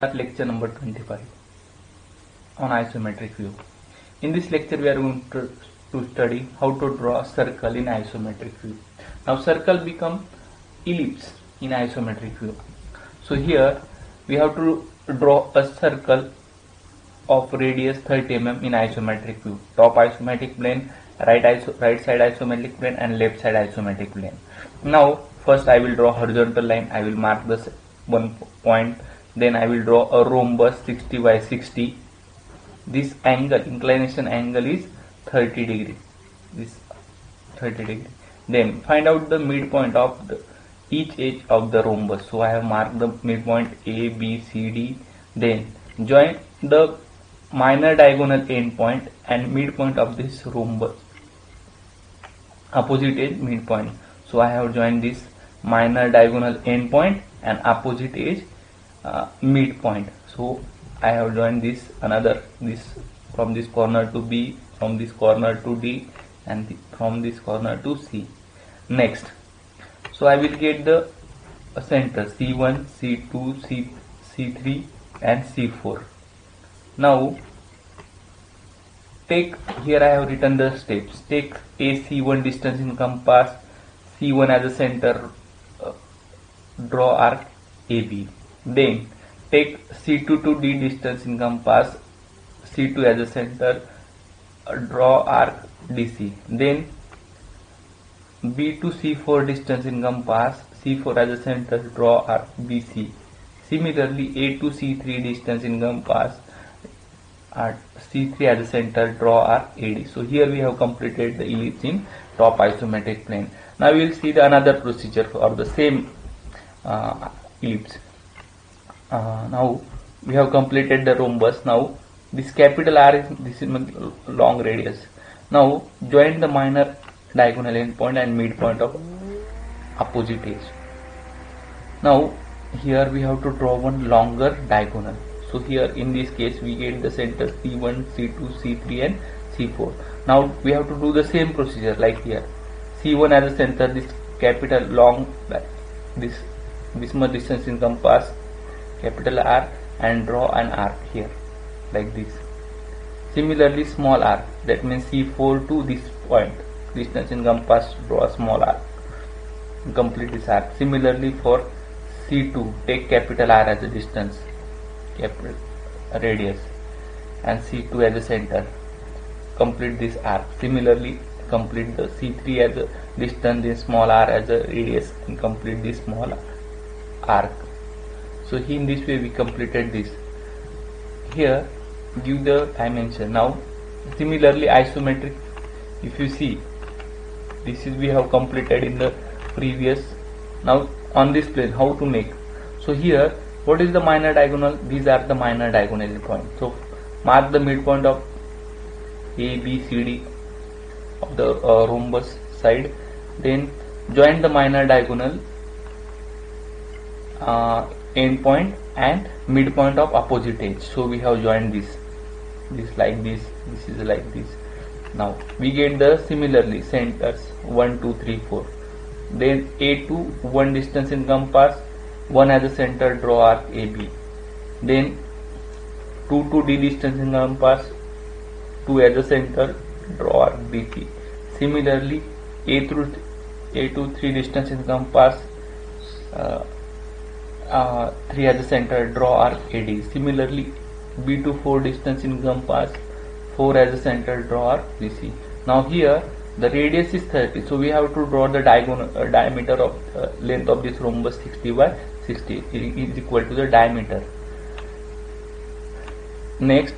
At lecture number 25 on isometric view. In this lecture we are going to study how to draw a circle in isometric view. Now circle become ellipse in isometric view. So here we have to draw a circle of radius 30 mm in isometric view. Top isometric plane, right side isometric plane and left side isometric plane. Now first I will draw horizontal line. I will mark this one point. Then I will draw a rhombus 60 by 60. This angle, inclination angle is 30 degree. This 30 degree. Then find out the midpoint of each edge of the rhombus. So I have marked the midpoint A, B, C, D. Then join the minor diagonal endpoint and midpoint of this rhombus. Opposite edge midpoint. So I have joined this minor diagonal endpoint and opposite edge midpoint. So I have joined this from this corner to B, from this corner to D, and from this corner to C. Next, so I will get the center C1, C2, C3 and C4. Now take, here I have written the steps. Take AC1 distance in compass, C1 as a center, draw arc AB. Then take C2 to D distance in compass, C2 as a center, draw arc DC. Then B to C4 distance in compass, C4 as a center, draw arc BC. Similarly A to C3 distance in compass, C3 as a center, draw arc AD. So here we have completed the ellipse in top isometric plane. Now we will see the another procedure for the same ellipse. Now we have completed the rhombus. Now this capital R is long radius. Now join the minor diagonal endpoint and midpoint of opposite edge. Now here we have to draw one longer diagonal. So here in this case we get the center C1, C2, C3 and C4. Now we have to do the same procedure like here. C1 as a center, this capital long, this much distance in compass, capital R, and draw an arc here like this. Similarly small arc, that means C4 to this point, distance in compass, draw a small arc, complete this arc. Similarly for C2, take capital R as a distance, capital radius, and C2 as a center, complete this arc. Similarly complete the C3 as a distance, then small r as a radius, and complete this small arc. So in this way we completed this. Here give the dimension. Now similarly isometric, if you see, this is we have completed in the previous. Now on this plane how to make. So here what is the minor diagonal? These are the minor diagonal points. So mark the midpoint of A, B, C, D of the rhombus side. Then join the minor diagonal endpoint and midpoint of opposite edge. So we have joined this like this is like this. Now we get the similarly centers 1, 2, 3, 4. Then A to 1 distance in compass, 1 as a center, draw arc AB. Then 2 to D distance in compass, 2 as a center, draw arc DC. Similarly A to 3 distance in compass, 3 as a center, draw arc AD. Similarly B to 4 distance in compass, 4 as a center, draw arc BC. Now here the radius is 30, so we have to draw the diameter of length of this rhombus 60 by 60 is equal to the diameter. Next,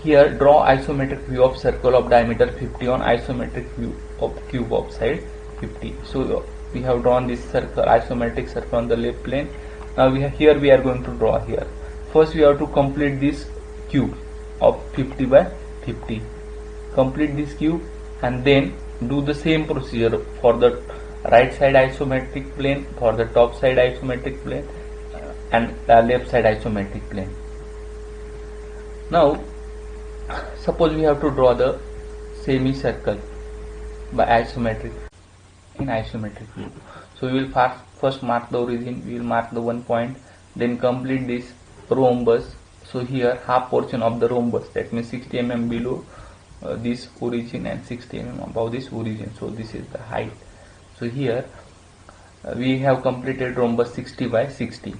here draw isometric view of circle of diameter 50 on isometric view of cube of side 50. So we have drawn this circle, isometric circle on the left plane. Now here we are going to draw here. First we have to complete this cube of 50 by 50. Complete this cube and then do the same procedure for the right side isometric plane, for the top side isometric plane and the left side isometric plane. Now suppose we have to draw the semicircle by isometric in isometric view. So we will first mark the origin, we will mark the one point, then complete this rhombus. So here half portion of the rhombus, that means 60 mm below this origin and 60 mm above this origin. So this is the height. So here we have completed rhombus 60 by 60.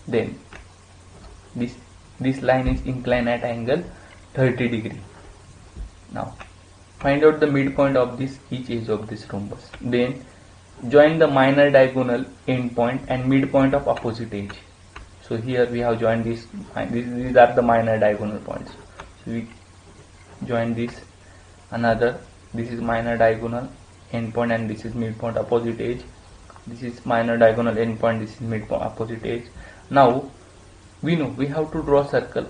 Then this line is inclined at angle 30 degree. Now find out the midpoint of this each edge of this rhombus. Then join the minor diagonal endpoint and midpoint of opposite edge. So here we have joined these are the minor diagonal points. So we join this, another, this is minor diagonal endpoint and this is midpoint opposite edge. This is minor diagonal endpoint, this is midpoint opposite edge. Now we know we have to draw a circle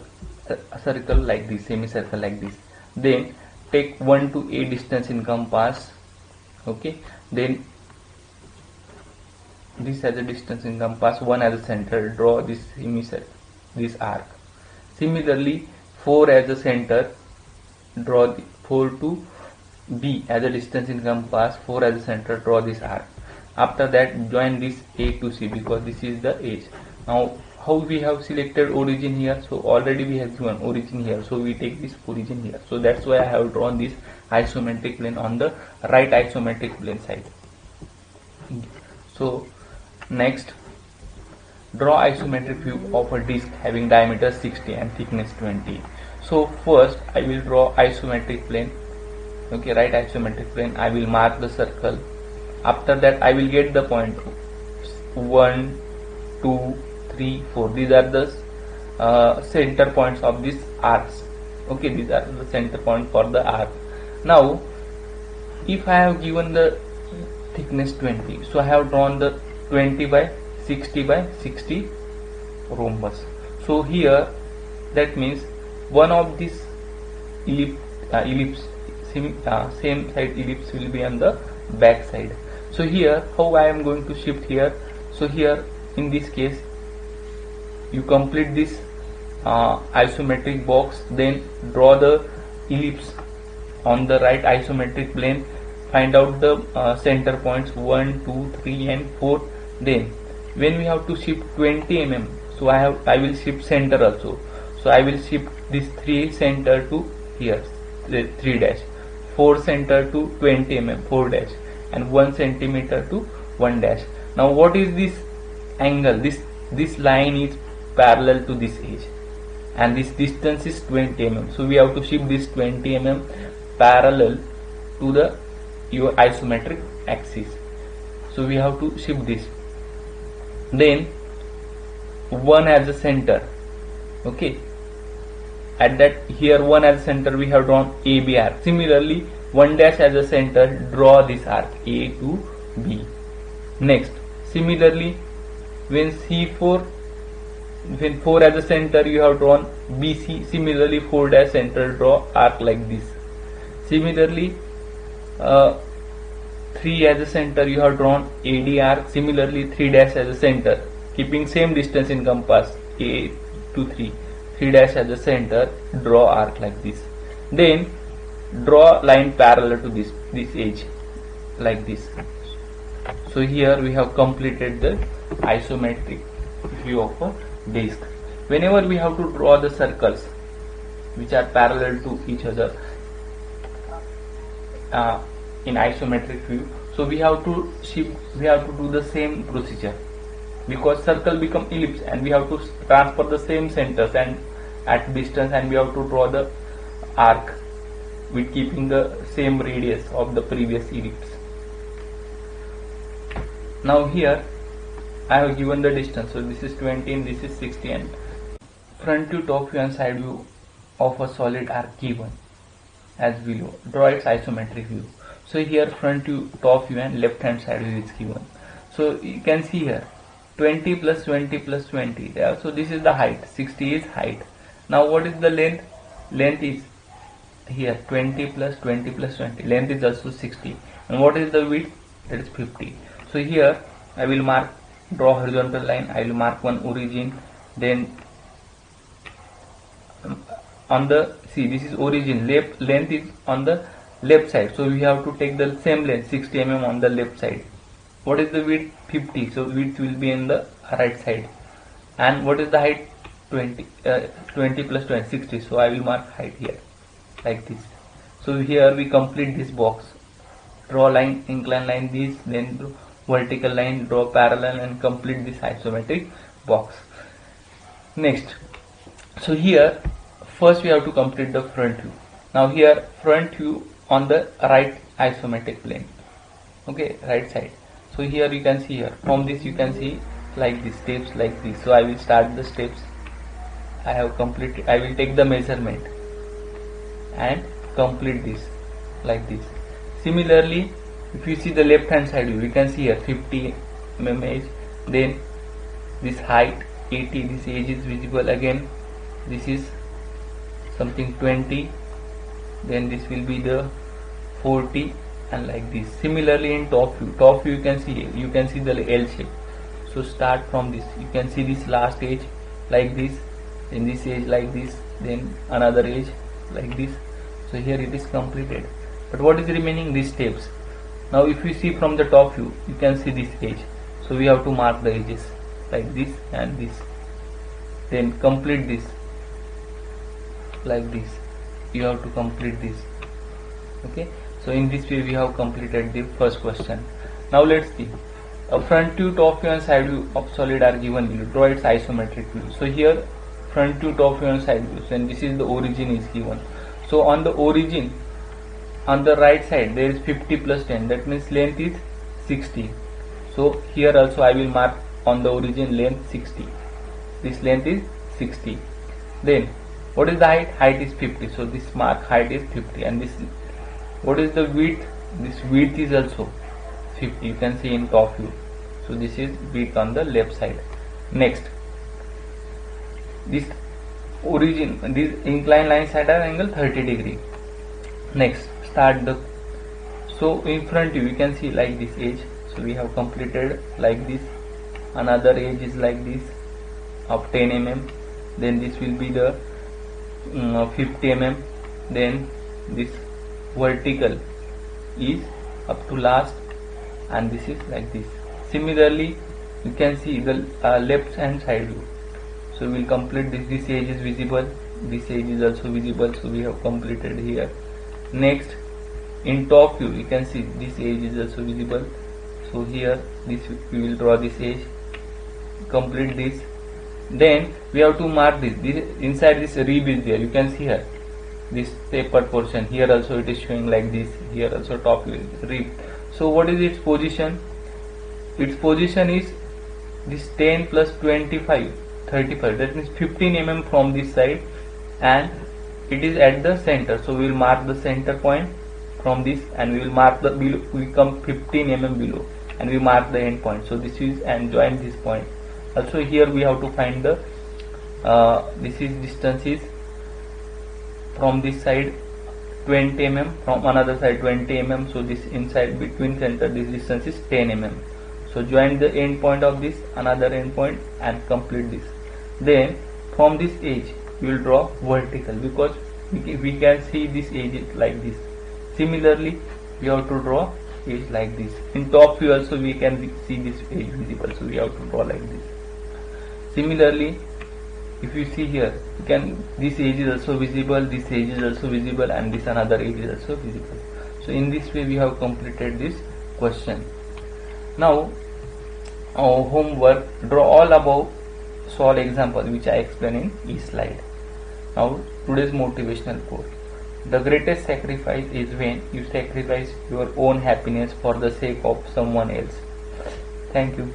like this, semicircle like this. Then take 1 to a distance in compass. Okay, then this as a distance in compass, 1 as a center, draw this semicircle, this arc. Similarly 4 as a center, draw the 4 to b as a distance in compass, 4 as a center, draw this arc. After that join this a to c because this is the edge. Now how we have selected origin here? So already we have given origin here, so we take this origin here. So that's why I have drawn this isometric plane on the right isometric plane side. So next, draw isometric view of a disc having diameter 60 and thickness 20. So first I will draw isometric plane. Okay, right isometric plane. I will mark the circle. After that I will get the point 1, 2, 3, 4. These are the center points of these arcs. Okay, these are the center point for the arc. Now if I have given the thickness 20, so I have drawn the 20 by 60 by 60 rhombus. So here that means one of these ellipse same side ellipse will be on the back side. So here how I am going to shift here? So here in this case you complete this isometric box, then draw the ellipse on the right isometric plane, find out the center points 1, 2, 3 and 4. Then when we have to shift 20 mm, so I will shift center also. So I will shift this 3 center to here 3 dash, 4 center to 20 mm 4 dash, and 1 centimeter to 1 dash. Now what is this angle? This line is parallel to this edge and this distance is 20 mm. So we have to shift this 20 mm parallel to your isometric axis. So we have to shift this. Then 1 as a center. Okay, at that here 1 as a center we have drawn AB arc. Similarly 1 dash as a center, draw this arc A to B. Next, similarly when 4 as a center you have drawn BC. Similarly 4 dash center, draw arc like this. Similarly 3 as a center you have drawn AD arc. Similarly 3 dash as a center, keeping same distance in compass A to 3 dash as a center, draw arc like this. Then draw line parallel to this edge like this. So here we have completed the isometric view of a disc. Whenever we have to draw the circles which are parallel to each other in isometric view, so we have to do the same procedure, because circle become ellipse and we have to transfer the same centers and at distance, and we have to draw the arc with keeping the same radius of the previous ellipse. Now here I have given the distance, so this is 20 and this is 60, and front view, top view and side view of a solid are given as below. Draw its isometric view. So here front view, top view and left hand side view is given. So you can see here 20 plus 20 plus 20. So this is the height, 60 is height. Now what is the length? Length is here 20 plus 20 plus 20. Length is also 60. And what is the width? That is 50. So here I will draw horizontal line. I will mark one origin. Then on the, see, this is origin, length is on the left side, so we have to take the same length 60 mm on the left side. What is the width? 50, so width will be in the right side. And what is the height? 20 20 plus 20 60, so I will mark height here like this. So here we complete this box, draw line, incline line, this, then vertical line, draw parallel, and complete this isometric box. Next, so here first we have to complete the front view. Now here front view on the right isometric plane, okay, right side. So here you can see, here from this you can see like this, steps like this. So I will start the steps. I have completed, I will take the measurement and complete this like this. Similarly, if you see the left hand side view, you can see here 50 mm edge, then this height 80, this edge is visible again, this is something 20, then this will be the 40, and like this. Similarly in top view you can see the L shape. So start from this, you can see this last edge like this, then this edge like this, then another edge like this. So here it is completed, but what is remaining? These steps. Now if you see from the top view, you can see this edge, so we have to mark the edges like this and this, then complete this like this. You have to complete this, okay. So in this way we have completed the first question. Now let's see, a front view, top view and side view of solid are given below. Draw its isometric view. So here front view, top view and side views, and this is the origin is given. So on the origin, on the right side there is 50 plus 10, that means length is 60. So here also I will mark on the origin length 60, this length is 60. Then what is the height? Height is 50, so this mark height is 50, and this, what is the width? This width is also 50, you can see in top view. So this is width on the left side. Next, this origin, this inclined lines at an angle 30 degree. Next, start the, so in front view you can see like this edge, so we have completed like this. Another edge is like this of 10 mm, then this will be the 50 mm, then this vertical is up to last, and this is like this. Similarly you can see the left hand side view, so we will complete this. This edge is visible, this edge is also visible, so we have completed here. Next, in top view you can see this edge is also visible, so here this we will draw this edge, complete this. Then we have to mark this inside this rib is there, you can see here this tapered portion, here also it is showing like this, here also top view is rib. So what is its position? Its position is this 10 plus 25 35, that means 15 mm from this side, and it is at the center. So we will mark the center point from this, and we will mark the below, we come 15 mm below, and we mark the end point. So this is, and join this point. Also here we have to find the this is distance is from this side 20 mm, from another side 20 mm. So this inside between center, this distance is 10 mm. So join the end point of this, another end point, and complete this. Then from this edge we will draw vertical, because we can see this edge like this. Similarly we have to draw edge like this. In top view also we can see this edge visible, so we have to draw like this. Similarly, if you see here, you can, this edge is also visible, this edge is also visible, and this another edge is also visible. So in this way we have completed this question. Now our homework, draw all above solve example which I explain in each slide. Now today's motivational quote: the greatest sacrifice is when you sacrifice your own happiness for the sake of someone else. Thank you.